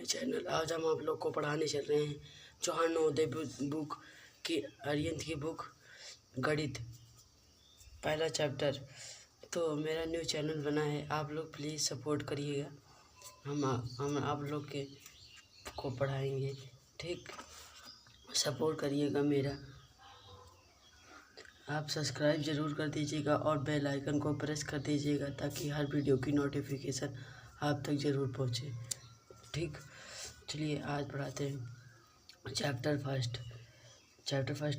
अपने चैनल। आज हम आप लोग को पढ़ाने चल रहे हैं चौहान नवोदय बुक की अरिहंत की बुक गणित पहला चैप्टर। तो मेरा न्यू चैनल बना है, आप लोग प्लीज़ सपोर्ट करिएगा। हम आप लोग के को पढ़ाएंगे, ठीक? सपोर्ट करिएगा मेरा। आप सब्सक्राइब ज़रूर कर दीजिएगा और बेल आइकन को प्रेस कर दीजिएगा ताकि हर वीडियो की नोटिफिकेशन आप तक ज़रूर पहुँचे, ठीक? चलिए आज पढ़ाते हैं चैप्टर फर्स्ट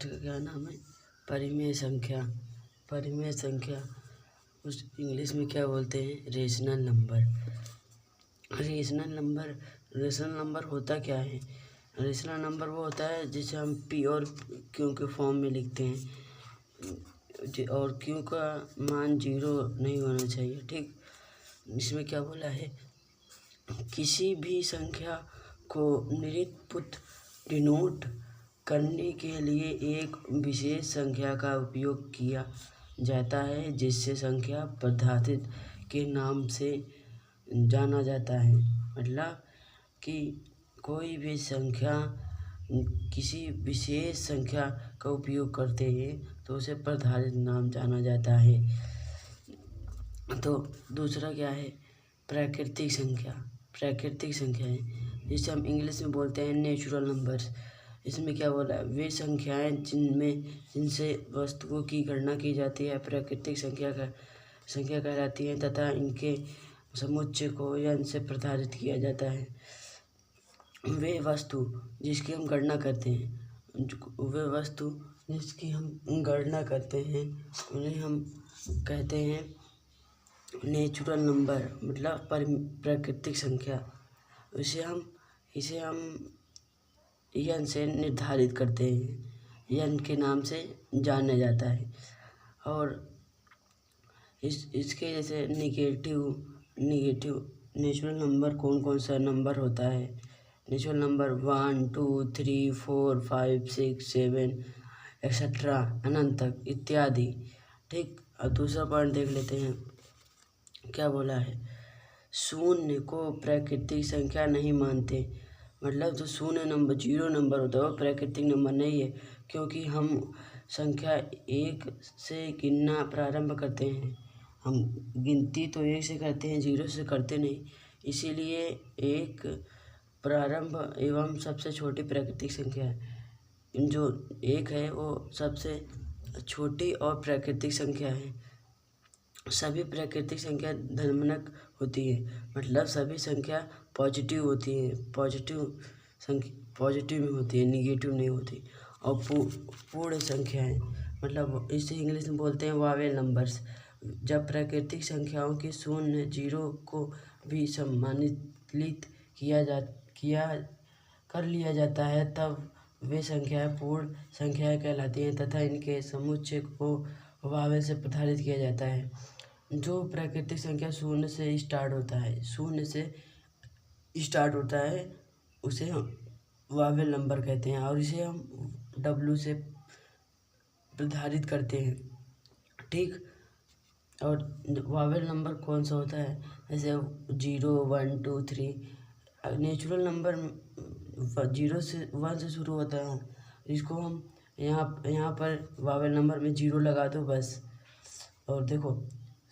का क्या नाम है? परिमेय संख्या। परिमेय संख्या उस इंग्लिश में क्या बोलते हैं? Rational number. रेशनल नंबर होता क्या है? रेशनल नंबर वो होता है जिसे हम पी और क्यू के फॉर्म में लिखते हैं, और क्यू का मान 0 नहीं होना चाहिए, ठीक? इसमें क्या बोला है? किसी भी संख्या को निरूपित डिनोट करने के लिए एक विशेष संख्या का उपयोग किया जाता है जिससे संख्या पदार्थित के नाम से जाना जाता है। मतलब कि कोई भी संख्या किसी विशेष संख्या का उपयोग करते हैं तो उसे पदार्थित नाम जाना जाता है। तो दूसरा क्या है? प्राकृतिक संख्या। प्राकृतिक संख्या है जिसे हम इंग्लिश में बोलते हैं नेचुरल नंबर्स। इसमें क्या बोला है? वे संख्याएं जिनसे वस्तुओं की गणना की जाती है प्राकृतिक संख्या कहलाती हैं तथा इनके समुच्चय को n से प्रसारित किया जाता है। वे वस्तु जिसकी हम गणना करते हैं उन्हें हम कहते हैं नेचुरल नंबर, मतलब प्राकृतिक संख्या। इसे हम n से निर्धारित करते हैं, n के नाम से जाना जाता है। और इसके जैसे निगेटिव नेचुरल नंबर कौन सा नंबर होता है? नेचुरल नंबर 1, 2, 3, 4, 5, 6, 7 एक्सेट्रा अनंत तक इत्यादि, ठीक? अब दूसरा पॉइंट देख लेते हैं, क्या बोला है? शून्य को प्राकृतिक संख्या नहीं मानते। मतलब जो शून्य नंबर 0 नंबर होता है वो प्राकृतिक नंबर नहीं है, क्योंकि हम संख्या 1 से गिनना प्रारंभ करते हैं। हम गिनती तो 1 से करते हैं, 0 से करते नहीं। इसीलिए एक प्रारंभ एवं सबसे छोटी प्राकृतिक संख्या है। जो 1 है वो सबसे छोटी और प्राकृतिक संख्या है। सभी प्राकृतिक संख्या धनात्मक होती है, मतलब सभी संख्या पॉजिटिव होती है। पॉजिटिव में होती है, निगेटिव नहीं होती। और पूर्ण संख्या है, मतलब इसे इंग्लिश में बोलते हैं वावेल नंबर्स। जब प्राकृतिक संख्याओं के 0, 0 को भी सम्मिलित कर लिया जाता है तब वे संख्याएं पूर्ण संख्याएं कहलाती हैं तथा इनके समुच्चय को वावेल से प्रसारित किया जाता है। जो प्राकृतिक संख्या 0 से स्टार्ट होता है उसे हम वावेल नंबर कहते हैं और इसे हम W से प्रसारित करते हैं, ठीक? और वावेल नंबर कौन सा होता है? जैसे 0, 1, 2, 3। नेचुरल नंबर 1 से शुरू होता है, इसको हम यहाँ पर वावेल नंबर में 0 लगा दो बस। और देखो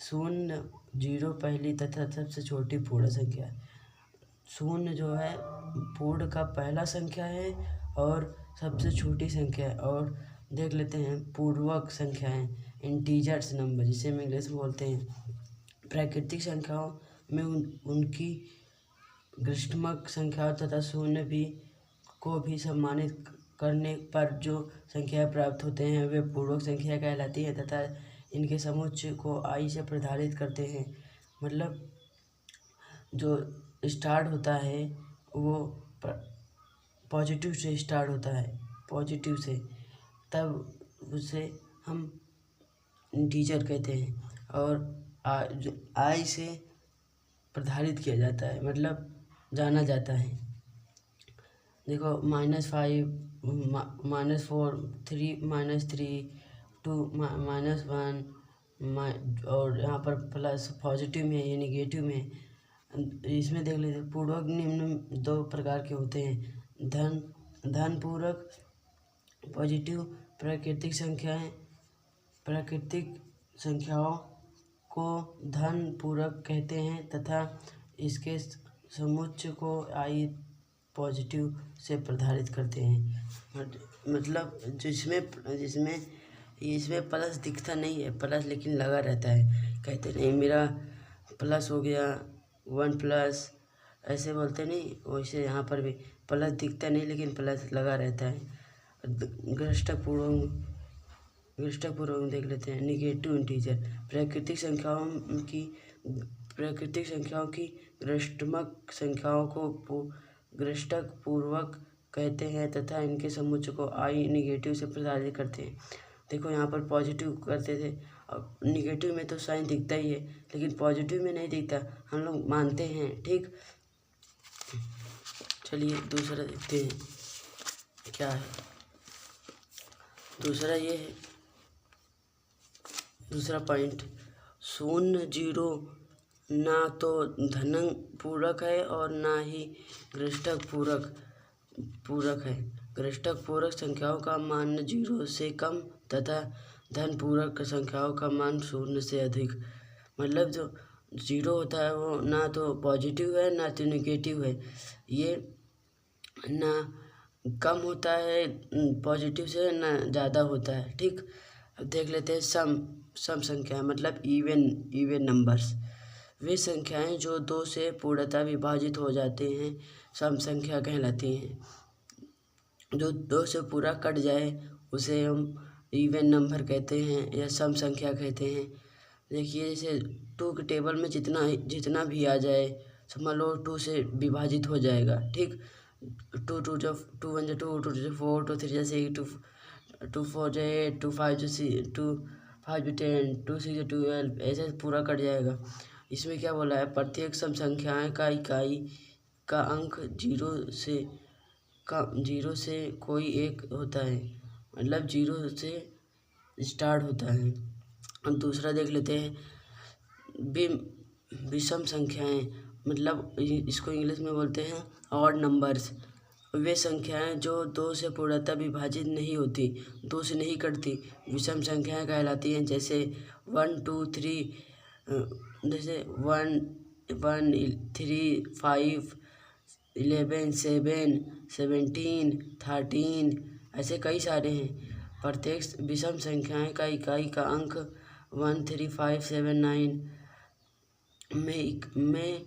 0, 0 पहली तथा सबसे छोटी पूर्ण संख्या है। 0 जो है पूर्ण का पहला संख्या है और सबसे छोटी संख्या है। और देख लेते हैं पूर्णांक संख्याएं, इंटीजर्स नंबर जिसे हम इंग्लिश में बोलते हैं। प्राकृतिक संख्याओं में उनकी घातांक संख्याओं तथा 0 को भी सम्मानित करने पर जो संख्याएं प्राप्त होते हैं वे पूर्णांक संख्या कहलाती हैं तथा इनके समुच्चय को i से प्रसारित करते हैं। मतलब जो स्टार्ट होता है वो पॉजिटिव से स्टार्ट होता है, पॉजिटिव से, तब उसे हम इंटीजर कहते हैं। और i से प्रसारित किया जाता है, मतलब जाना जाता है। देखो -5, -4, 3, -2, -1 और यहाँ पर प्लस पॉजिटिव में, ये निगेटिव में इसमें देख लेते हैं, पूर्वक निम्न दो प्रकार के होते हैं, धन पूर्वक पॉजिटिव प्राकृतिक संख्याओं को धन पूर्वक कहते हैं तथा इसके समुच्चय को आई पॉजिटिव से प्रधारित करते हैं। मतलब जिसमें इसमें प्लस दिखता नहीं है, प्लस लेकिन लगा रहता है, कहते नहीं मेरा प्लस हो गया 1 प्लस, ऐसे बोलते नहीं, वैसे यहाँ पर भी प्लस दिखता नहीं लेकिन प्लस लगा रहता है। गृष्टक पूर्वक देख लेते हैं, निगेटिव इंटीजर प्राकृतिक संख्याओं की गृष्टमक संख्याओं को गृष्टक पूर्वक कहते हैं तथा इनके समुच्चय को आई निगेटिव से प्रधारित करते हैं। देखो यहाँ पर पॉजिटिव करते थे, अब निगेटिव में तो साइन दिखता ही है लेकिन पॉजिटिव में नहीं दिखता, हम लोग मानते हैं। ठीक, चलिए दूसरा देखते हैं क्या है। दूसरा ये है, दूसरा पॉइंट, 0 0 ना तो धनंग पूरक है और ना ही गृष्टक पूरक है। गृष्टक पूरक संख्याओं का मान 0 से कम तथा धन पूरक संख्याओं का मान 0 से अधिक। मतलब जो 0 होता है वो ना तो पॉजिटिव है ना तो निगेटिव है, ये ना कम होता है पॉजिटिव से ना ज़्यादा होता है। ठीक, अब देख लेते हैं सम संख्याएं, मतलब इवन नंबर्स, वे संख्याएं जो 2 से पूर्णतः विभाजित हो जाते हैं सम संख्या कहलाती हैं। जो 2 से पूरा कट जाए उसे हम इवन नंबर कहते हैं या सम संख्या कहते हैं। देखिए जैसे 2 के टेबल में जितना भी आ जाए, समझ लो 2 से विभाजित हो जाएगा। ठीक, 2 2 1 2 2 4 2 3 6 2 4 8 2 5 2 5 10 2 6 12, ऐसे पूरा कट जाएगा। इसमें क्या बोला है, प्रत्येक सम संख्याएं का इकाई का अंक 0 से कोई एक होता है, मतलब 0 से स्टार्ट होता है। और दूसरा देख लेते हैं, विषम संख्याएं, मतलब इसको इंग्लिश में बोलते हैं ऑड नंबर्स, वे संख्याएं जो 2 से पूर्णतः विभाजित नहीं होती, 2 से नहीं कटती, विषम संख्याएं कहलाती हैं। जैसे 1 2 3, जैसे 1 1 3 5 11 7 17 13, ऐसे कई सारे हैं। प्रत्येक विषम संख्याएं का इकाई का अंक 1 3 5 7 9 में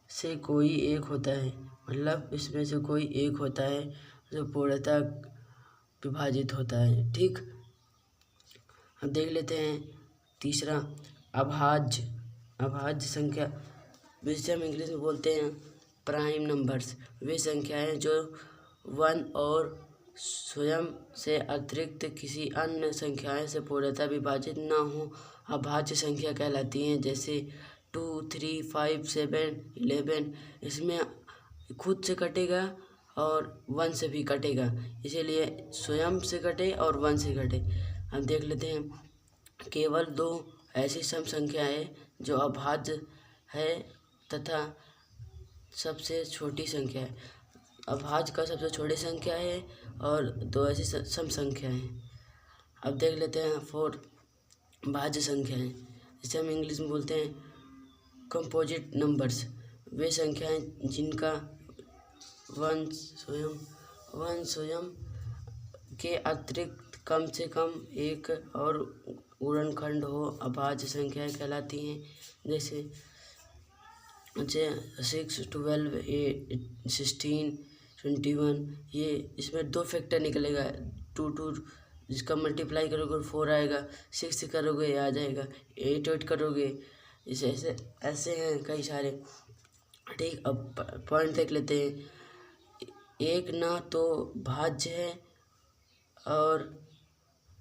से कोई एक होता है, मतलब इसमें से कोई एक होता है जो पूर्णतः विभाजित होता है। ठीक, अब देख लेते हैं तीसरा, अभाज्य संख्या, जिसे हम इंग्लिश में बोलते हैं प्राइम नंबर्स, वे संख्याएं जो 1 और स्वयं से अतिरिक्त किसी अन्य संख्याएं से पूर्णतः विभाजित न हो अभाज्य संख्या कहलाती हैं। जैसे 2 3 5 7 11, इसमें खुद से कटेगा और 1 से भी कटेगा, इसीलिए स्वयं से कटे और 1 से कटे। हम देख लेते हैं, केवल 2 ऐसी सम संख्या है जो अभाज्य है तथा सबसे छोटी संख्या है। अभाज्य का सबसे छोटी संख्या है और 2 ऐसी सम संख्या है। अब देख लेते हैं 4 भाज्य संख्याएं, जिसे हम इंग्लिश में बोलते हैं कंपोजिट नंबर्स, वे संख्याएं जिनका 1 स्वयं के अतिरिक्त कम से कम एक और गुणनखंड हो अभाज्य संख्याएं कहलाती हैं। जैसे 6 12 8 16 21, ये इसमें 2 फैक्टर निकलेगा, 2 2 जिसका मल्टीप्लाई करोगे 4 आएगा, 6 करोगे आ जाएगा, 8 8 करोगे, ऐसे हैं कई सारे। ठीक, अब पॉइंट देख लेते हैं, एक ना तो भाज्य है और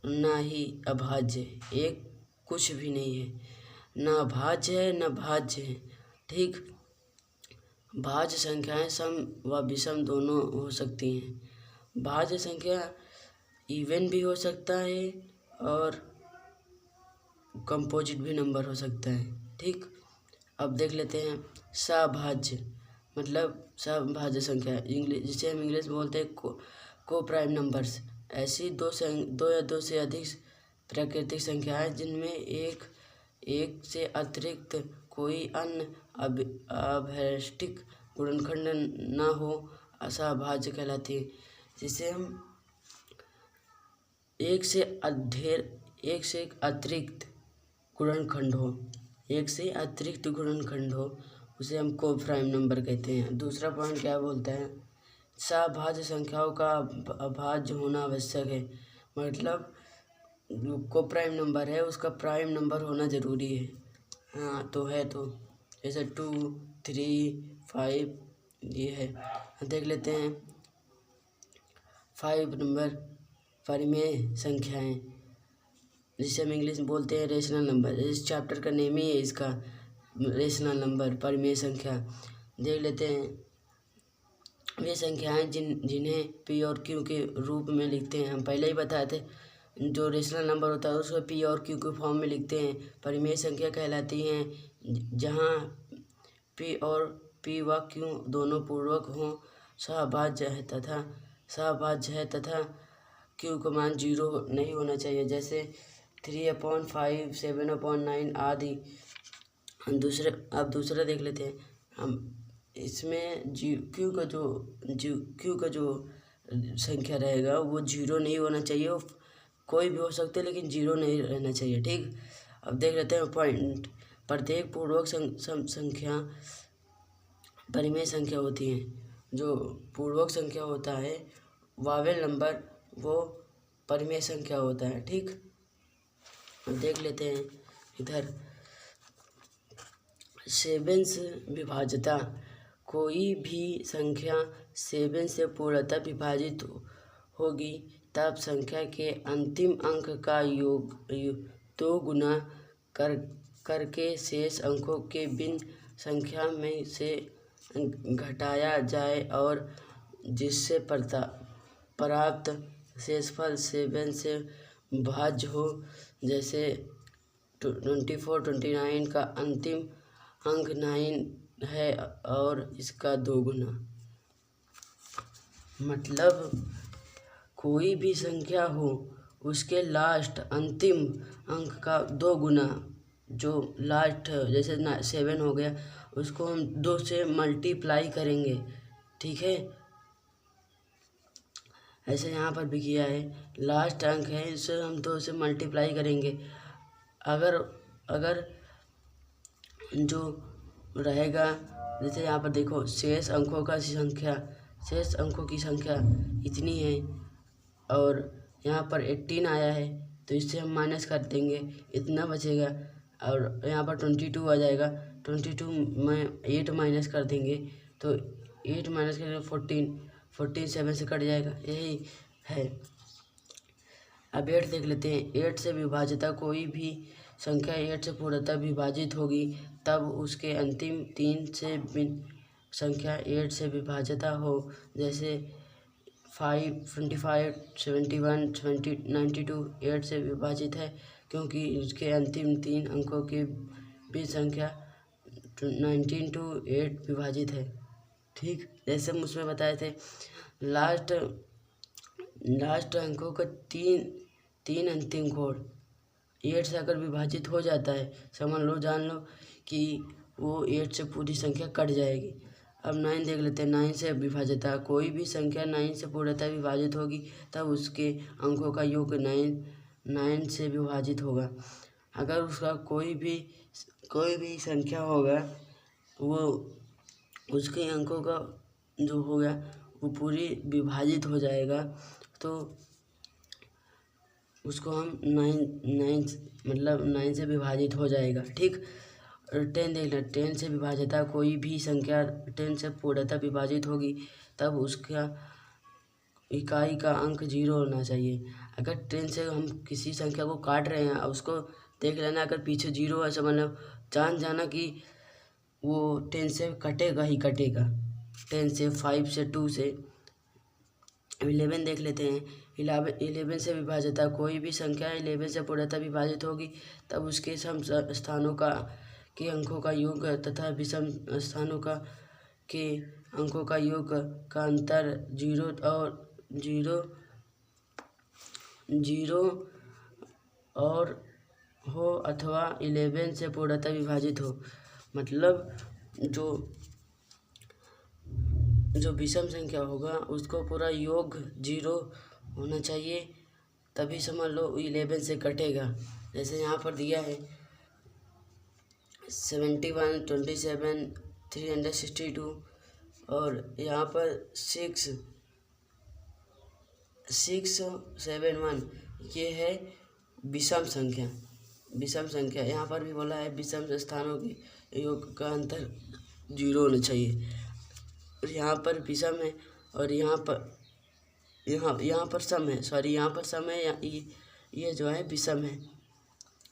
ना ही अभाज्य है, एक कुछ भी नहीं है, ना भाज्य है ना भाज्य है। ठीक, भाज्य संख्याएं सम व विषम दोनों हो सकती हैं। भाज्य संख्या इवन भी हो सकता है और कंपोजिट भी नंबर हो सकता है। ठीक, अब देख लेते हैं सभाज्य, मतलब सभाज्य संख्या इंग्लिश, जिसे हम इंग्लिश में बोलते हैं को प्राइम नंबर्स। ऐसी दो या दो से अधिक प्राकृतिक संख्याएं जिनमें एक से अतिरिक्त कोई अन्य अवैयिष्टिक गुणनखंड न हो असहभाज्य कहलाती है। जिसे हम एक से अतिरिक्त गुणनखंड हो उसे हम को प्राइम नंबर कहते हैं। दूसरा पॉइंट क्या बोलता है, सभाज्य संख्याओं का अभाज्य होना आवश्यक है, मतलब जो को प्राइम नंबर है उसका प्राइम नंबर होना ज़रूरी है। हाँ तो है, तो जैसे 2, 3, 5 ये है। देख लेते हैं 5 नंबर परिमेय संख्याएं, जिसे हम इंग्लिश में बोलते हैं रेशनल नंबर। इस चैप्टर का नेम ही है इसका, रेशनल नंबर, परिमेय संख्या। देख लेते हैं वे संख्याएं जिन्हें पी और क्यू के रूप में लिखते हैं। हम पहले ही बताए थे, जो रेशनल नंबर होता है उसको पी और क्यू के फॉर्म में लिखते हैं। परिमेय संख्या कहलाती हैं जहां पी व क्यू दोनों पूर्वक हों, सभाज्य है तथा क्यू का मान 0 नहीं होना चाहिए, जैसे 3/5, 7/9 आदि। अब दूसरा देख लेते हैं हम। इसमें क्यू का जो संख्या रहेगा वो 0 नहीं होना चाहिए, कोई भी हो सकते लेकिन 0 नहीं रहना चाहिए, ठीक। अब देख लेते हैं पॉइंट। प्रत्येक पूर्वक संख्या परिमेय संख्या होती है। जो पूर्वक संख्या होता है वावेल नंबर, वो परिमेय संख्या होता है, ठीक। देख लेते हैं इधर सेवेंस विभाज्यता। कोई भी संख्या 7 से पूर्णतः विभाजित होगी तब संख्या के अंतिम अंक का योग 2 गुना करके शेष अंकों के भिन्न संख्या में से घटाया जाए और जिससे प्राप्त शेषफल 7 से भाज्य हो। जैसे 24, 29 का अंतिम अंक 9 है और इसका 2 गुना। मतलब कोई भी संख्या हो उसके लास्ट अंतिम अंक का 2 गुना, जो लास्ट जैसे 7 हो गया उसको हम 2 से मल्टीप्लाई करेंगे, ठीक है। ऐसे यहाँ पर भी किया है, लास्ट अंक है इसे हम 2 से मल्टीप्लाई करेंगे। अगर जो रहेगा, जैसे यहाँ पर देखो शेष अंकों की संख्या इतनी है और यहाँ पर 18 आया है तो इससे हम माइनस कर देंगे, इतना बचेगा। और यहाँ पर 22 आ जाएगा, 22 में 8 माइनस कर देंगे तो 8 माइनस करके 14 7 से कट जाएगा, यही है। अब 8 देख लेते हैं। 8 से विभाज्यता कोई भी संख्या 8 से पूर्णतः विभाजित होगी तब उसके अंतिम 3 से भिन्न संख्या 8 से विभाज्यता हो। जैसे 5, 25, 71, 92 8 से विभाजित है क्योंकि उसके अंतिम 3 अंकों के बीच संख्या 19 to 8 विभाजित है, ठीक। जैसे हम उसमें बताए थे लास्ट अंकों का तीन अंतिम कोड 8 से अगर विभाजित हो जाता है, समझ लो, जान लो कि वो 8 से पूरी संख्या कट जाएगी। अब 9 देख लेते हैं। 9 से विभाज्यता कोई भी संख्या 9 से पूर्णतः विभाजित होगी तब उसके अंकों का योग 9 से विभाजित होगा। अगर उसका कोई भी संख्या होगा वो उसके अंकों का जो होगा वो पूरी विभाजित हो जाएगा तो उसको हम 9 से विभाजित हो जाएगा, ठीक। 10 देख लें। 10 से विभाज्यता कोई भी संख्या 10 से पूर्णतः विभाजित होगी तब उसका इकाई का अंक 0 होना चाहिए। अगर 10 से हम किसी संख्या को काट रहे हैं उसको देख लेना, अगर पीछे 0 है समझ लो, जान जाना कि वो 10 से कटेगा ही कटेगा। 10 से 5 से 2 से 11 देख लेते हैं। 11 से विभाज्यता कोई भी संख्या 11 से पूर्णतः विभाजित होगी तब उसके सम स्थानों के अंकों का योग तथा विषम स्थानों के अंकों का योग का अंतर 0 और हो अथवा 11 से पूर्णतः विभाजित हो। मतलब जो विषम संख्या होगा उसको पूरा योग 0 होना चाहिए, तभी समझ लो 11 से कटेगा। जैसे यहाँ पर दिया है 71, 27, 362 और यहाँ पर 671 ये है विषम संख्या। यहाँ पर भी बोला है विषम स्थानों के योग का अंतर 0 होना चाहिए। और यहाँ पर विषम है और यहाँ पर सम है, यहाँ पर सम है, ये जो है विषम है।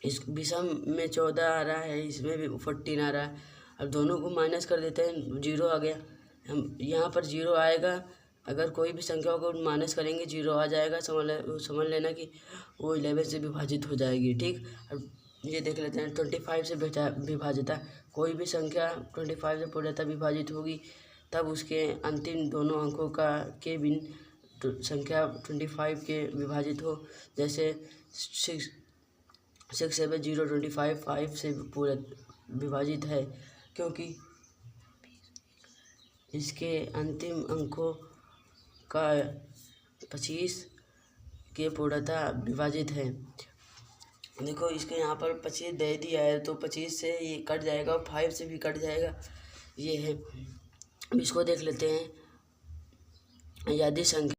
इस विषम में 14 आ रहा है, इसमें भी 14 आ रहा है। अब दोनों को माइनस कर देते हैं, 0 आ गया। हम यहाँ पर 0 आएगा, अगर कोई भी संख्या को माइनस करेंगे 0 आ जाएगा। समझ लेना कि वो 11 से विभाजित हो जाएगी। ठीक, अब ये देख लेते हैं 25 से विभाजित है। कोई भी संख्या 25 से पूर्णतः विभाजित होगी तब उसके अंतिम दोनों अंकों के भिन्न संख्या 25 के विभाजित हो। जैसे 6, 7, 0, 25 5 से पूरा विभाजित है, क्योंकि इसके अंतिम अंकों का 25 के पूर्णतः विभाजित है। देखो इसके यहाँ पर 25 दे दिया है तो 25 से ये कट जाएगा और 5 से भी कट जाएगा, ये है। इसको देख लेते हैं। यदि संख्या